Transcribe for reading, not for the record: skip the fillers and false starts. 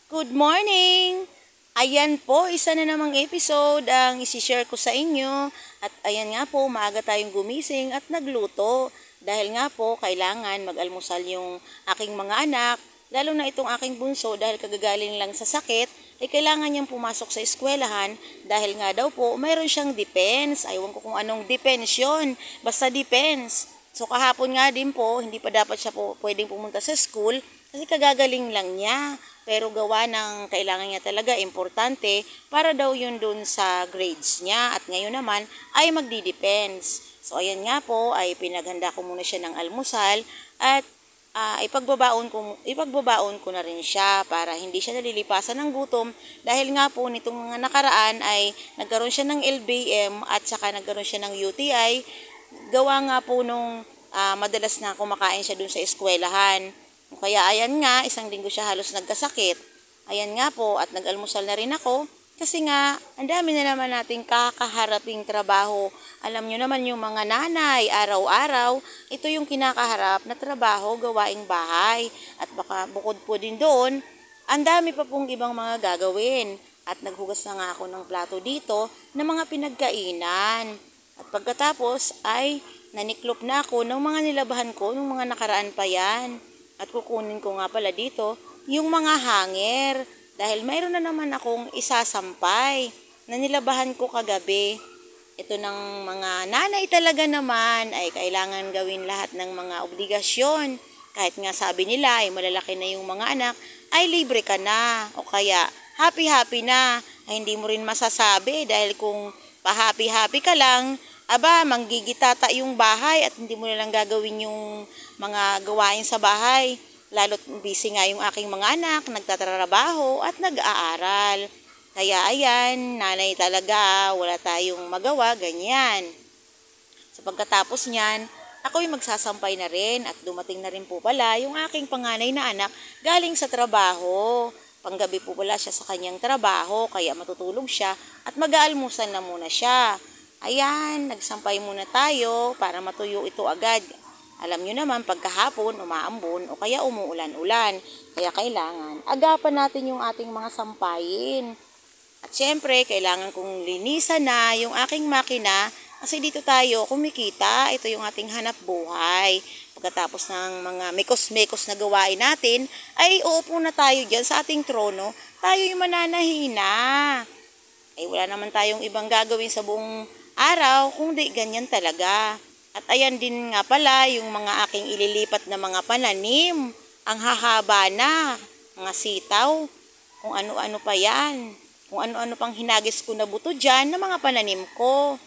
Good morning! Ayan po, isa na namang episode ang isi-share ko sa inyo. At ayan nga po, maaga tayong gumising at nagluto. Dahil nga po, kailangan mag-almusal yung aking mga anak. Lalo na itong aking bunso dahil kagagaling lang sa sakit, ay kailangan niyang pumasok sa eskwelahan dahil nga daw po, mayroon siyang defense. Aywan ko kung anong defense yun. Basta defense. So kahapon nga din po, hindi pa dapat siya po pwedeng pumunta sa school kasi kagagaling lang niya. Pero gawa ng kailangan niya talaga importante para daw yun dun sa grades niya. At ngayon naman ay magdi-depends. So ayan nga po ay pinaghanda ko muna siya ng almusal at ipagbabaon ko na rin siya para hindi siya nalilipasan ng gutom dahil nga po nitong mga nakaraan ay nagkaroon siya ng LBM at saka nagkaroon siya ng UTI. Gawa nga po nung madalas na kumakain siya dun sa eskwelahan. Kaya ayan nga, isang linggo siya halos nagkasakit. Ayan nga po, at nag-almusal na rin ako. Kasi nga, ang dami na naman nating kakaharaping trabaho. Alam nyo naman yung mga nanay, araw-araw, ito yung kinakaharap na trabaho, gawaing bahay. At baka bukod po din doon, ang dami pa pong ibang mga gagawin. At naghugas na nga ako ng plato dito ng mga pinagkainan. At pagkatapos ay naniklop na ako ng mga nilabahan ko, ng mga nakaraan pa yan. At kukunin ko nga pala dito yung mga hanger. Dahil mayroon na naman akong isasampay na nilabahan ko kagabi. Ito ng mga nanay talaga naman ay kailangan gawin lahat ng mga obligasyon. Kahit nga sabi nila ay malalaki na yung mga anak, ay libre ka na. O kaya happy-happy na. Ay hindi mo rin masasabi dahil kung pa-happy-happy ka lang, aba, manggigitata yung bahay at hindi mo na lang gagawin yung mga gawain sa bahay. Lalo't busy nga yung aking mga anak, nagtatrabaho at nag-aaral. Kaya ayan, nanay talaga, wala tayong magawa, ganyan. So pagkatapos niyan, ako'y magsasampay na rin at dumating na rin po pala yung aking panganay na anak galing sa trabaho. Panggabi po pala siya sa kanyang trabaho, kaya matutulog siya at mag-aalmusal na muna siya. Ayan, nagsampay muna tayo para matuyo ito agad. Alam nyo naman, pagkahapon, umaambon o kaya umuulan-ulan. Kaya kailangan, agapan natin yung ating mga sampayin. At syempre, kailangan kong linisan na yung aking makina kasi dito tayo kumikita. Ito yung ating hanap buhay. Pagkatapos ng mga mekos-mekos na gawain natin, ay uupo na tayo dyan sa ating trono. Tayo yung mananahina. Ay wala naman tayong ibang gagawin sa buong araw, kung di ganyan talaga. At ayan din nga pala yung mga aking ililipat na mga pananim. Ang hahaba na, mga sitaw, kung ano-ano pa yan. Kung ano-ano pang hinagis ko na buto dyan na mga pananim ko.